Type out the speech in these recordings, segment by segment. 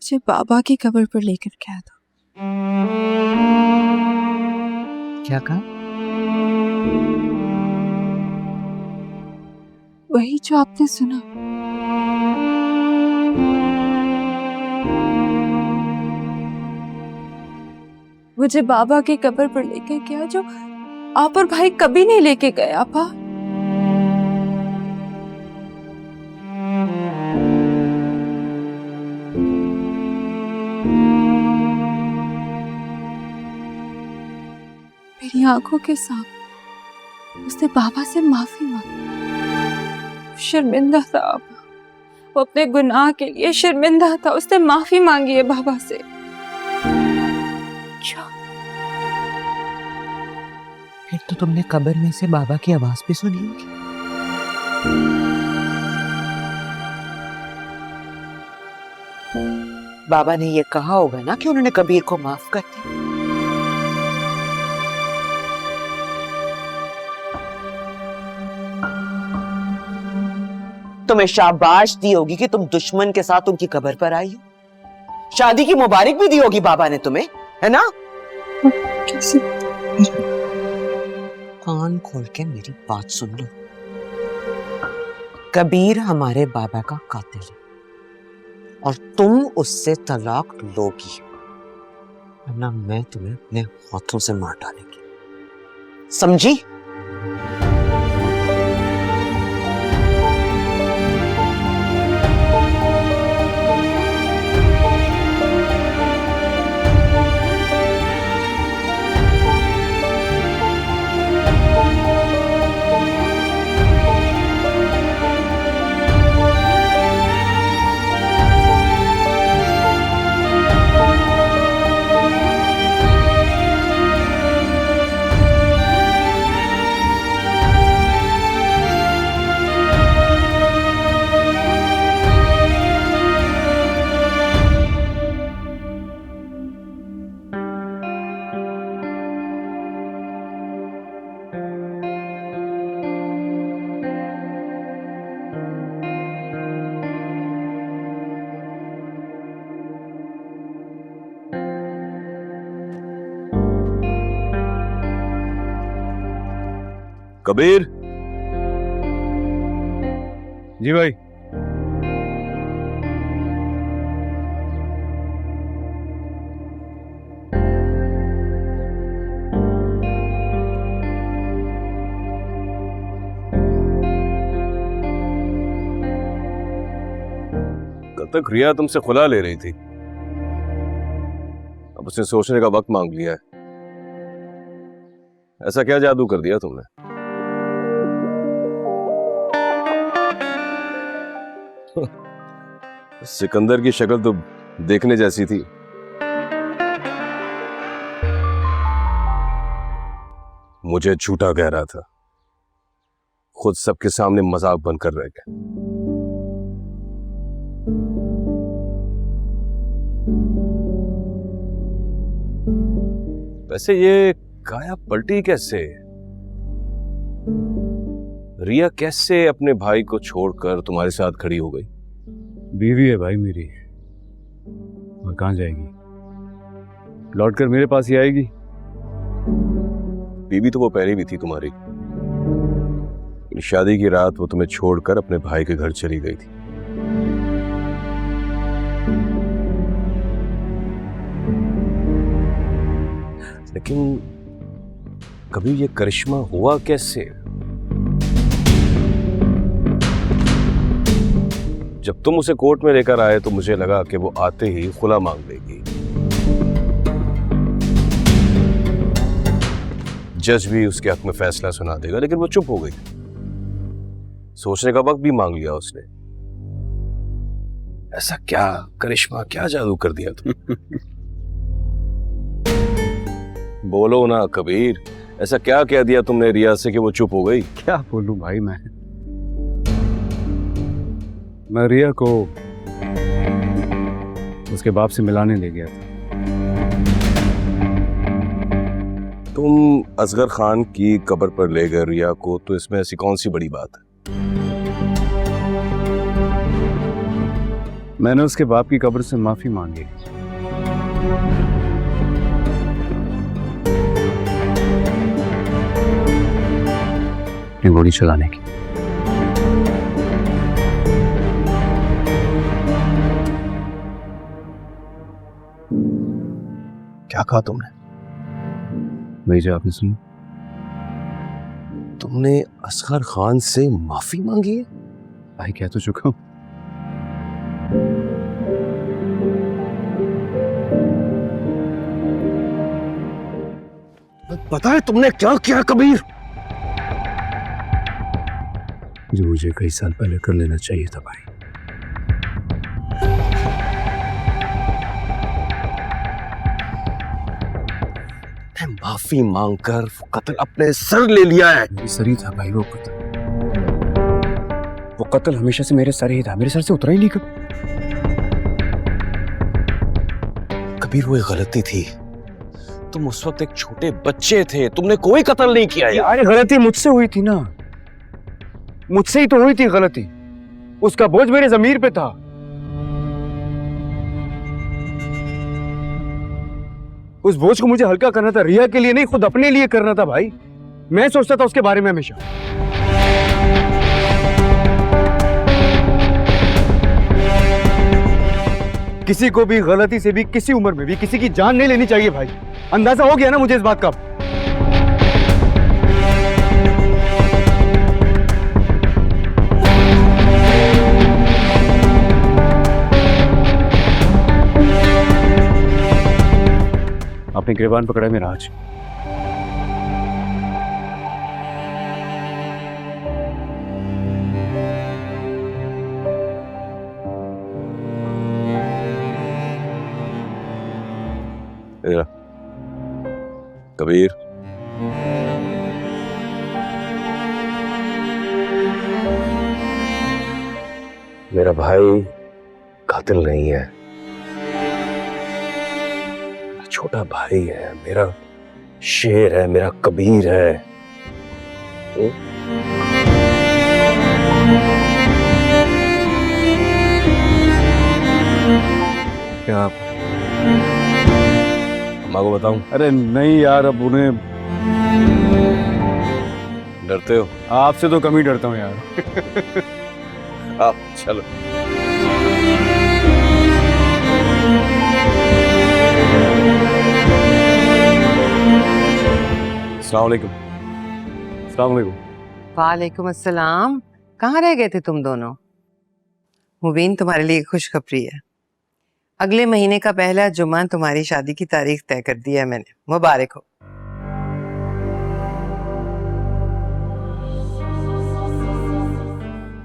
मुझे बाबा की कब्र पर लेकर गया था। क्या कहा? वही जो आपने सुना। मुझे बाबा की कब्र पर लेकर गया जो आप और भाई कभी नहीं लेके गए। आपा, मेरी आंखों के सामने उसने बाबा से माफी मांगी। शर्मिंदा था आपा, वो अपने गुनाह के लिए शर्मिंदा था। उसने माफी मांगी है बाबा से। फिर तो तुमने कब्र में से बाबा की आवाज भी सुनी होगी। बाबा ने ये कहा होगा ना कि उन्होंने कबीर को माफ कर दिया। तुम्हें शाबाश दी होगी कि तुम दुश्मन के साथ उनकी कब्र पर आई हो। शादी की मुबारक भी दी होगी बाबा ने तुम्हें, है ना? कैसे? कान खोल के मेरी बात सुन लो। कबीर हमारे बाबा का कातिल है और तुम उससे तलाक लोगी, वरना मैं तुम्हें अपने हाथों से मार डालेंगी, समझी? कबीर जी भाई। कल तक रिया तुमसे खुला ले रही थी, अब उसने सोचने का वक्त मांग लिया है। ऐसा क्या जादू कर दिया तुमने? सिकंदर की शक्ल तो देखने जैसी थी। मुझे झूठा कह रहा था, खुद सबके सामने मजाक बनकर रह गए। वैसे ये काया पलटी कैसे? रिया कैसे अपने भाई को छोड़कर तुम्हारे साथ खड़ी हो गई? बीवी है भाई मेरी, और कहां जाएगी? लौटकर मेरे पास ही आएगी। बीवी तो वो पहले भी थी तुम्हारी, शादी की रात वो तुम्हें छोड़कर अपने भाई के घर चली गई थी। लेकिन कभी ये करिश्मा हुआ कैसे? जब तुम उसे कोर्ट में लेकर आए तो मुझे लगा कि वो आते ही खुला मांग लेगी, जज भी उसके हक में फैसला सुना देगा, लेकिन वो चुप हो गई। सोचने का वक्त भी मांग लिया उसने। ऐसा क्या करिश्मा, क्या जादू कर दिया तुम? बोलो ना कबीर, ऐसा क्या कह दिया तुमने रिया से कि वो चुप हो गई? क्या बोलूं भाई, मैं रिया को उसके बाप से मिलाने ले गया था। तुम असगर खान की कब्र पर ले गए रिया को, तो इसमें ऐसी कौन सी बड़ी बात है? मैंने उसके बाप की कब्र से माफी मांगी। अपनी गोली चलाने की। क्या कहा तुमने? वही जो आपने सुना। तुमने असगर खान से माफी मांगी है? भाई कह तो चुका हूं। पता है तुमने क्या किया कबीर? जो मुझे कई साल पहले कर लेना चाहिए था भाई। माफी मांगकर वो कत्ल अपने सर ले लिया है। मेरे सर ही था भाई वो कत्ल। वो कत्ल हमेशा से मेरे सर ही था, मेरे सर से उतरा ही नहीं कभी। कबीर वो एक गलती थी। तुम उस वक्त एक छोटे बच्चे थे, तुमने कोई कत्ल नहीं किया यार। यार गलती मुझसे हुई थी ना, मुझसे ही तो हुई थी गलती। उसका बोझ मेरे ज़मीर पे था। उस बोझ को मुझे हल्का करना था, रिया के लिए नहीं, खुद अपने लिए करना था भाई। मैं सोचता था उसके बारे में हमेशा। किसी को भी गलती से भी किसी उम्र में भी किसी की जान नहीं लेनी चाहिए भाई। अंदाजा हो गया ना मुझे इस बात का। आपने गिरबान पकड़ा मेरा आज। कबीर, मेरा भाई कातिल नहीं है, छोटा भाई है, मेरा शेर है, मेरा कबीर है। क्या आप अम्मा को बताऊं? अरे नहीं यार, अब उन्हें डरते हो? आपसे तो कम ही डरता हूँ यार। आप चलो। अस्सलाम वालेकुम। अस्सलाम वालेकुम। वालेकुम अस्सलाम। कहाँ रह गए थे तुम दोनों? मुबीन, तुम्हारे लिए खुशखबरी है। अगले महीने का पहला जुम्मा तुम्हारी शादी की तारीख तय कर दी है मैंने। मुबारक हो।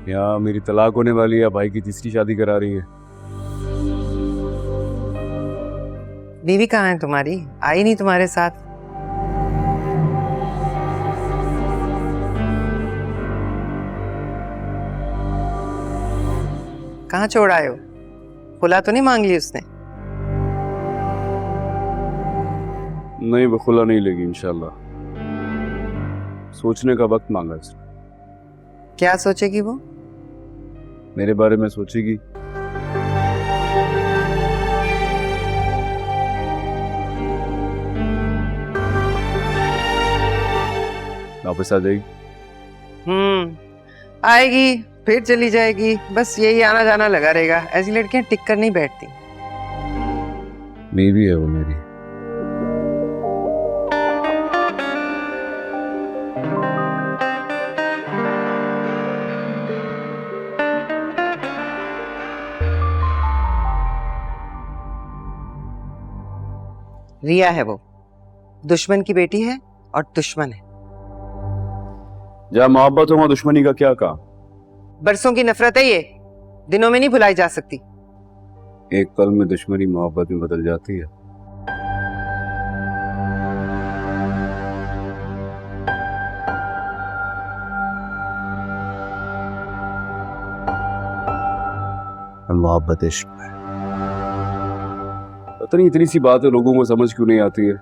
यहाँ मेरी तलाक होने वाली है, भाई की तीसरी शादी करा रही है। बीवी कहाँ है तुम्हारी? आई नहीं तुम्हारे साथ? कहाँ छोड़ आए हो? खुला तो नहीं मांग ली उसने? नहीं, वो खुला नहीं लेगी इंशाल्लाह। सोचने का वक्त मांगा इसने। क्या सोचेगी वो? मेरे बारे में सोचेगी। वापस आ जाएगी। आएगी फिर चली जाएगी, बस यही आना जाना लगा रहेगा। ऐसी लड़कियां टिक कर नहीं बैठती। बीवी है वो मेरी। रिया है वो, दुश्मन की बेटी है और दुश्मन है। जहाँ मोहब्बत हो वहाँ दुश्मनी का क्या काम? बरसों की नफरत है ये, दिनों में नहीं भुलाई जा सकती। एक पल में दुश्मनी मोहब्बत में बदल जाती है। मोहब्बत इश्क है। पता नहीं इतनी सी बात है लोगों को समझ क्यों नहीं आती है।